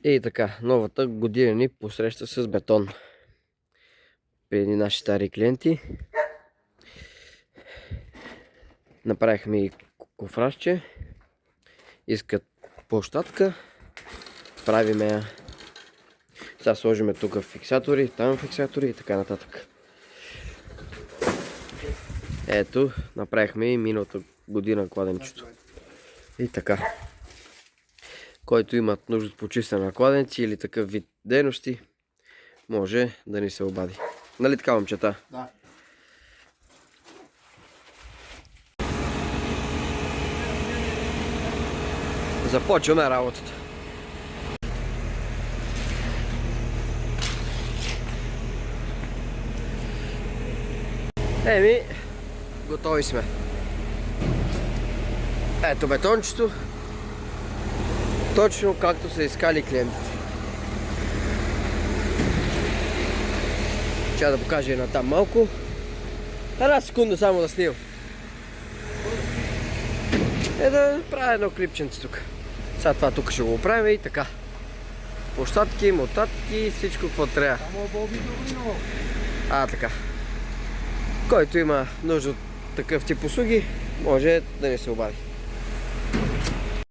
И така, новата година ни посреща с бетон. При едни наши стари клиенти. Направихме и кофрашче. Искат площадка. Правиме я. Сега сложиме тук фиксатори, там фиксатори и така нататък. Ето, направихме и миналата година кладенчето. И така. Който имат нужда от почистване на кладенци или такъв вид дейности, може да ни се обади. Нали така, момчета? Да. Започваме работата. Еми, готови сме. Ето бетончето. Точно както са искали клиентите. Ще да покажа една там малко. Една секунда само да снимам. Да правя едно клипченце тук. Сега това тук ще го оправим и така. Площадки, мотатки, всичко какво трябва. Така. Който има нужда от такъв тип услуги, може да ни се обади.